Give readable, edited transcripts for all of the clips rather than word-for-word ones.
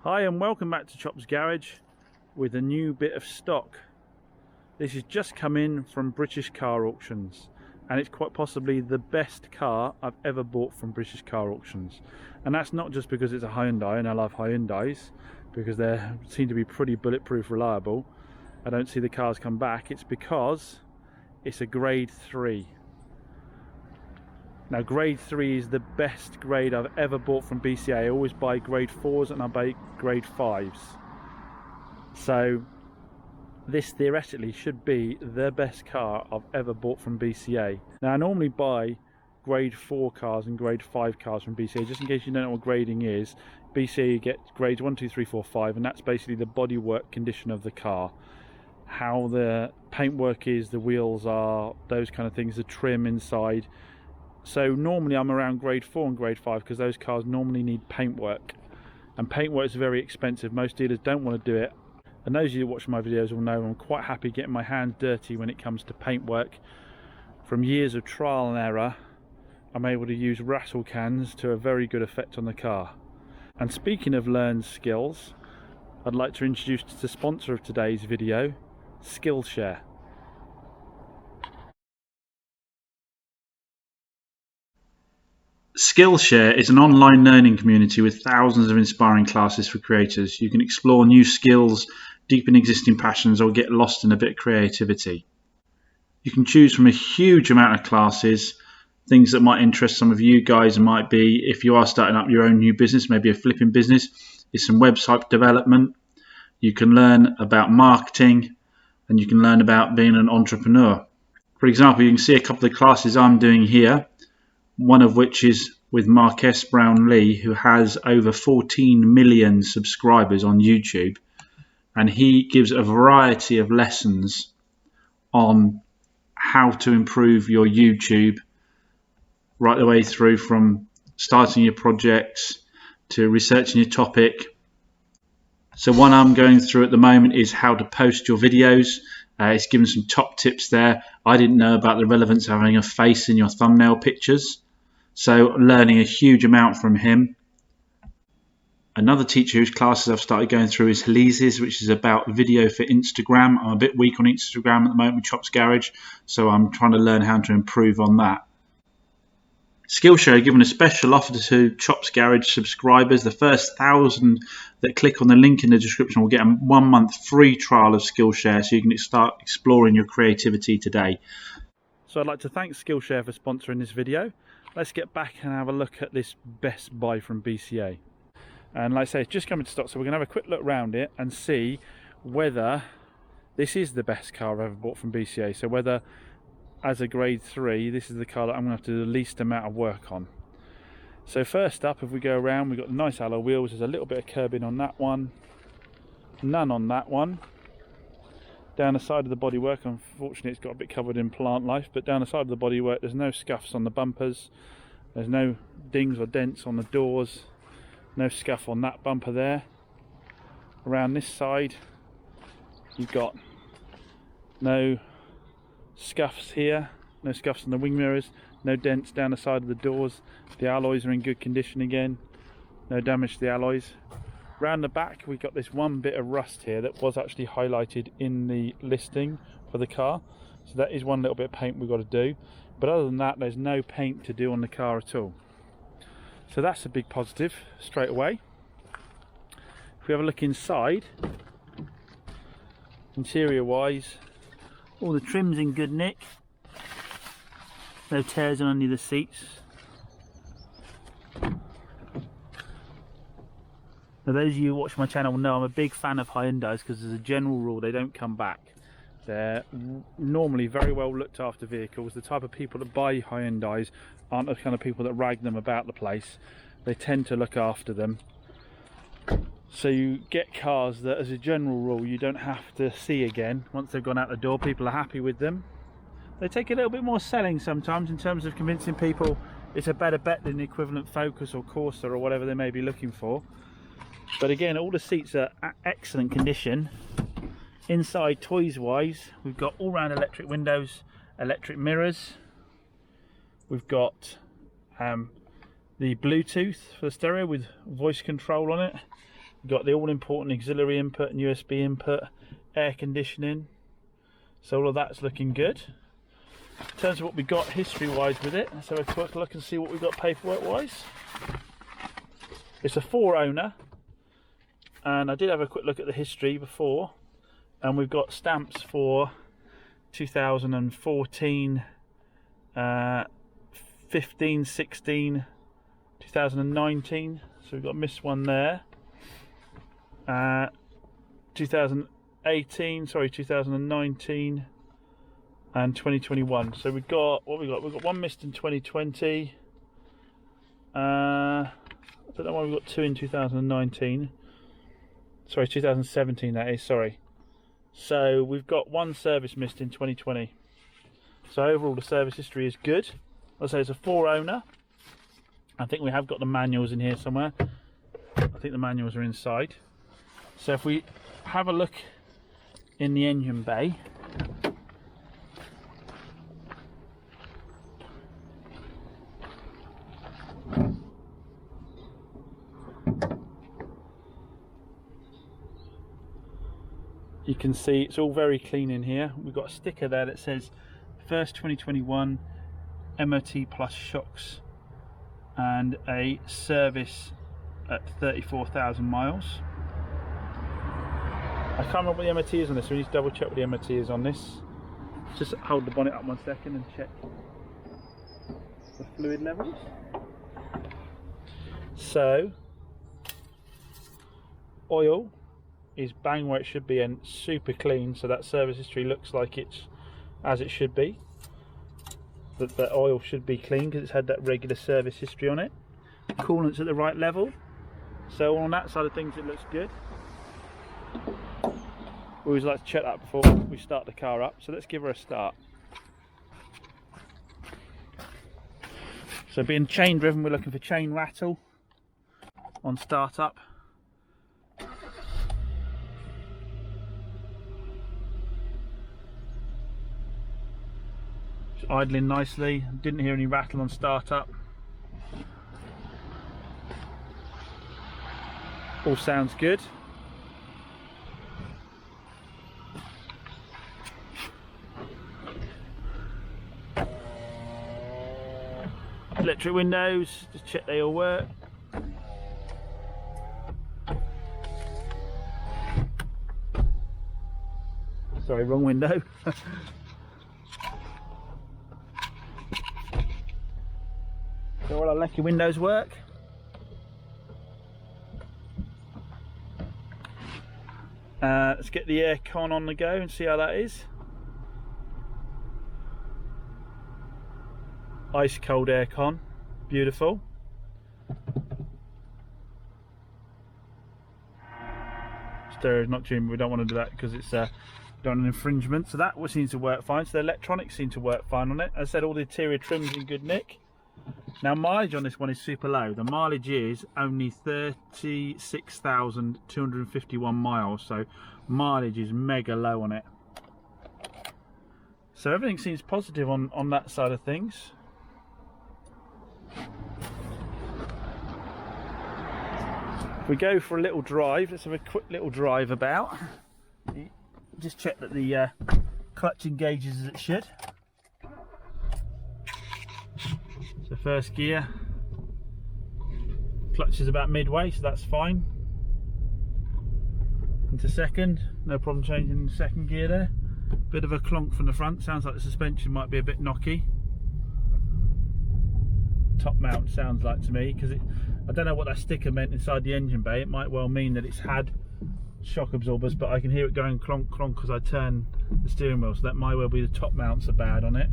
Hi and welcome back to Chop's Garage with a new bit of stock. This has just come in from British car auctions and it's quite possibly the best car I've ever bought from British car auctions. And that's not just because it's a Hyundai, and I love Hyundais because they seem to be pretty bulletproof reliable. I don't see the cars come back. It's because it's a grade 3. Now grade 3 is the best grade I've ever bought from BCA. I always buy grade 4s and I buy grade 5s. So this theoretically should be the best car I've ever bought from BCA. Now I normally buy grade 4 cars and grade 5 cars from BCA, just in case you don't know what grading is. BCA, you get grades 1, 2, 3, 4, 5, and that's basically the bodywork condition of the car. How the paintwork is, the wheels are, those kind of things, the trim inside. So normally I'm around grade 4 and grade 5 because those cars normally need paintwork, and paintwork is very expensive. Most dealers don't want to do it, and those of you who watch my videos will know I'm quite happy getting my hands dirty when it comes to paintwork. From years of trial and error, I'm able to use rattle cans to a very good effect on the car. And speaking of learned skills, I'd like to introduce the sponsor of today's video, Skillshare. Skillshare is an online learning community with thousands of inspiring classes for creators. You can explore new skills, deepen existing passions, or get lost in a bit of creativity. You can choose from a huge amount of classes. Things that might interest some of you guys might be, if you are starting up your own new business, maybe a flipping business, is some website development. You can learn about marketing, and you can learn about being an entrepreneur. For example, you can see a couple of the classes I'm doing here. One of which is with Marques Brownlee, who has over 14 million subscribers on YouTube, and he gives a variety of lessons on how to improve your YouTube right the way through, from starting your projects to researching your topic. So one I'm going through at the moment is how to post your videos. It's given some top tips there. I didn't know about the relevance of having a face in your thumbnail pictures. So learning a huge amount from him. Another teacher whose classes I've started going through is Helise's, which is about video for Instagram. I'm a bit weak on Instagram at the moment with Chop's Garage, so I'm trying to learn how to improve on that. Skillshare have given a special offer to Chop's Garage subscribers. The first 1,000 that click on the link in the description will get a 1 month free trial of Skillshare, so you can start exploring your creativity today. So I'd like to thank Skillshare for sponsoring this video. Let's get back and have a look at this best buy from BCA. And like I say, it's just coming to stock, so we're going to have a quick look around it and see whether this is the best car I've ever bought from BCA. So whether, as a grade 3, this is the car that I'm going to have to do the least amount of work on. So first up, if we go around, we've got nice alloy wheels. There's a little bit of curbing on that one, none on that one. Down the side of the bodywork, unfortunately it's got a bit covered in plant life, but down the side of the bodywork there's no scuffs on the bumpers, there's no dings or dents on the doors, no scuff on that bumper there. Around this side you've got no scuffs here, no scuffs on the wing mirrors, no dents down the side of the doors. The alloys are in good condition again, no damage to the alloys. Round the back we've got this one bit of rust here that was actually highlighted in the listing for the car, so that is one little bit of paint we've got to do, but other than that there's no paint to do on the car at all. So that's a big positive straight away. If we have a look inside, interior wise, all the trim's in good nick, no tears on any of the seats. Now those of you who watch my channel will know I'm a big fan of Hyundais because as a general rule they don't come back. They're normally very well looked after vehicles. The type of people that buy Hyundais aren't the kind of people that rag them about the place. They tend to look after them. So you get cars that as a general rule you don't have to see again. Once they've gone out the door, people are happy with them. They take a little bit more selling sometimes in terms of convincing people it's a better bet than the equivalent Focus or Corsa or whatever they may be looking for. But again, all the seats are excellent condition. Inside, toys wise, we've got all round electric windows, electric mirrors. We've got the Bluetooth for the stereo with voice control on it. We've got the all-important auxiliary input and USB input, air conditioning. So all of that's looking good. In terms of what we got history-wise with it, let's have a quick look and see what we got paperwork-wise. It's a 4-owner, and I did have a quick look at the history before, and we've got stamps for 2014, 15, 16, 2019. So we've got missed one there. 2019, and 2021. So we've got what we got. We've got one missed in 2020. I don't know why we've got 2 in 2019. Sorry, 2017 that is, sorry. So we've got 1 service missed in 2020. So overall the service history is good. I'll say it's a 4-owner. I think we have got the manuals in here somewhere. I think the manuals are inside. So if we have a look in the engine bay, you can see it's all very clean in here. We've got a sticker there that says first 2021 MOT plus shocks and a service at 34,000 miles. I can't remember what the MOT is on this, so we need to double check what the MOT is on this. Just hold the bonnet up 1 second and check the fluid levels. So, oil is bang where it should be and super clean, so that service history looks like it's as it should be. That the oil should be clean because it's had that regular service history on it. Coolant's at the right level, so on that side of things it looks good. We always like to check that before we start the car up, so let's give her a start. So being chain driven, we're looking for chain rattle on startup. It's idling nicely, didn't hear any rattle on startup. All sounds good. Electric windows, just check they all work. Sorry, wrong window. So all our lucky windows work. Let's get the aircon on the go and see how that is. Ice cold aircon, beautiful. Stereo is not tuned, but we don't want to do that because it's done an infringement. So that seems to work fine. So the electronics seem to work fine on it. As I said, all the interior trim's in good nick. Now mileage on this one is super low. The mileage is only 36,251 miles. So mileage is mega low on it. So everything seems positive on that side of things. If we go for a little drive, let's have a quick little drive about. Just check that the clutch engages as it should. So first gear, clutch is about midway, so that's fine. Into second, no problem changing the second gear there. Bit of a clonk from the front, sounds like the suspension might be a bit knocky. Top mount sounds like to me, because I don't know what that sticker meant inside the engine bay. It might well mean that it's had shock absorbers, but I can hear it going clonk clonk as I turn the steering wheel, so that might well be the top mounts are bad on it.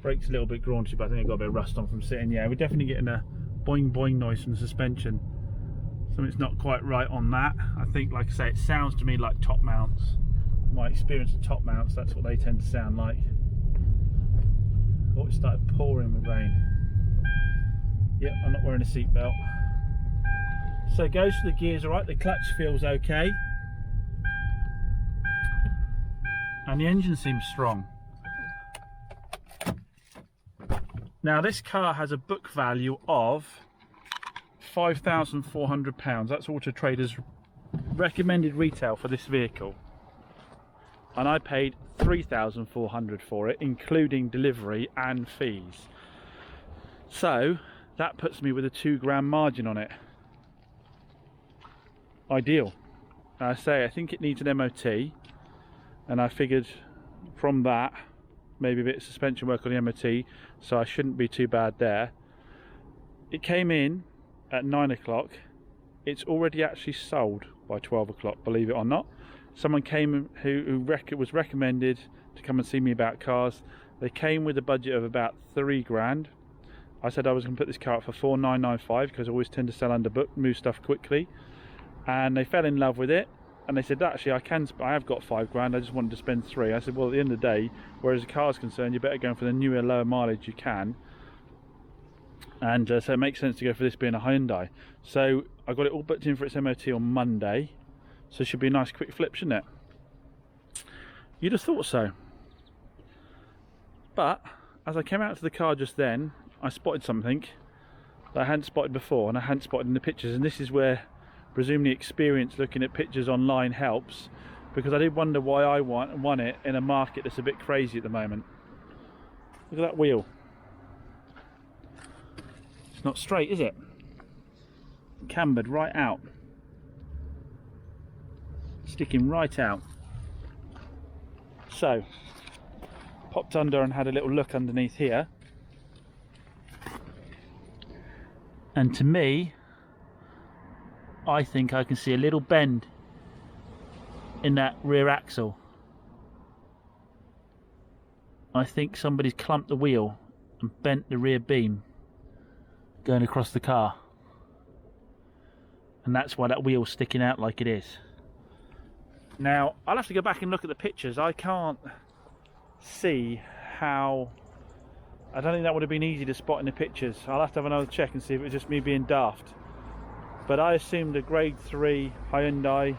Brake's a little bit graunchy, but I think I got a bit of rust on from sitting. Yeah, we're definitely getting a boing boing noise from the suspension. Something's not quite right on that. I think, like I say, it sounds to me like top mounts. My experience of top mounts, that's what they tend to sound like. Oh, it started pouring with rain. Yep, I'm not wearing a seatbelt. So it goes for the gears alright, the clutch feels okay. And the engine seems strong. Now this car has a book value of £5,400. That's Auto Trader's recommended retail for this vehicle, and I paid £3,400 for it, including delivery and fees. So that puts me with a £2 margin on it. Ideal. I think it needs an MOT, and I figured from that maybe a bit of suspension work on the MOT, so I shouldn't be too bad there. It came in at 9 o'clock. It's already actually sold by 12 o'clock, believe it or not. Someone came who was recommended to come and see me about cars. They came with a budget of about £3,000. I said I was going to put this car up for £4,995 because I always tend to sell under book, move stuff quickly, and they fell in love with it. And they said, actually, I have got £5,000. I just wanted to spend £3,000. I said, well, at the end of the day, whereas the car's concerned, you're better going for the newer, lower mileage you can. And so it makes sense to go for this being a Hyundai. So I got it all booked in for its MOT on Monday. So it should be a nice quick flip, shouldn't it? You'd have thought so. But as I came out to the car just then, I spotted something that I hadn't spotted before, and I hadn't spotted in the pictures. And this is where presumably experience looking at pictures online helps, because I did wonder why I won it in a market that's a bit crazy at the moment. Look at that wheel. It's not straight, is it? Cambered right out. Sticking right out. So, popped under and had a little look underneath here. And to me, I think I can see a little bend in that rear axle. I think somebody's clumped the wheel and bent the rear beam going across the car, and that's why that wheel's sticking out like it is. Now I'll have to go back and look at the pictures. I can't see how. I don't think that would have been easy to spot in the pictures. I'll have to have another check and see if it was just me being daft. But I assumed a grade 3 Hyundai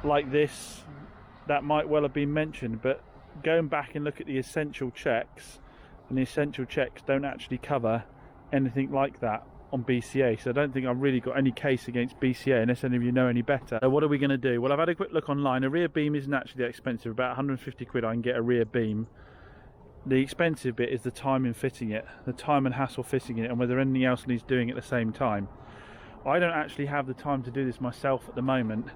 like this, that might well have been mentioned, but going back and look at the essential checks, and the essential checks don't actually cover anything like that on BCA, so I don't think I've really got any case against BCA unless any of you know any better. So what are we going to do? Well, I've had a quick look online. A rear beam isn't actually that expensive. About 150 quid I can get a rear beam. The expensive bit is the time in fitting it, the time and hassle fitting it, and whether anything else needs doing at the same time. I don't actually have the time to do this myself at the moment.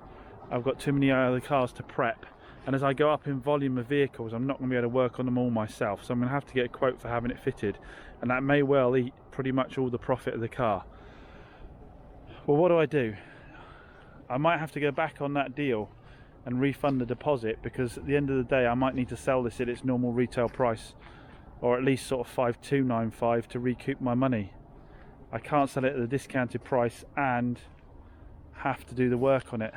I've got too many other cars to prep, and as I go up in volume of vehicles, I'm not going to be able to work on them all myself, so I'm going to have to get a quote for having it fitted, and that may well eat pretty much all the profit of the car. Well, what do? I might have to go back on that deal and refund the deposit, because at the end of the day I might need to sell this at its normal retail price, or at least sort of 5,295 to recoup my money. I can't sell it at the discounted price and have to do the work on it.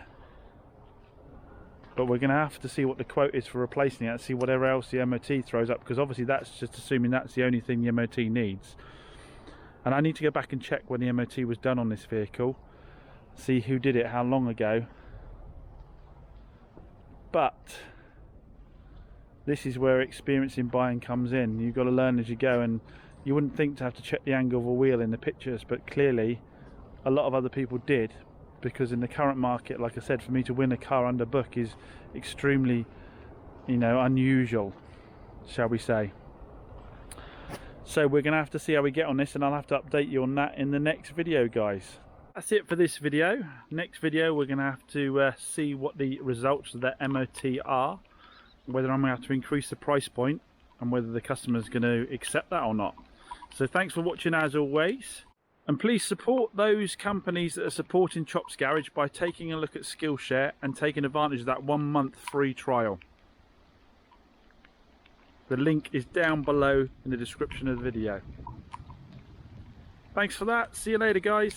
But we're going to have to see what the quote is for replacing it and see whatever else the MOT throws up, because obviously that's just assuming that's the only thing the MOT needs. And I need to go back and check when the MOT was done on this vehicle, see who did it, how long ago. But this is where experience in buying comes in. You've got to learn as you go, and you wouldn't think to have to check the angle of a wheel in the pictures, but clearly a lot of other people did, because in the current market, like I said, for me to win a car under book is extremely, unusual, shall we say. So we're going to have to see how we get on this, and I'll have to update you on that in the next video, guys. That's it for this video. Next video we're going to have to see what the results of that MOT are, whether I'm going to have to increase the price point, and whether the customer's going to accept that or not. So thanks for watching as always, and please support those companies that are supporting Chops Garage by taking a look at Skillshare and taking advantage of that 1 month free trial. The link is down below in the description of the video. Thanks for that. See you later, guys.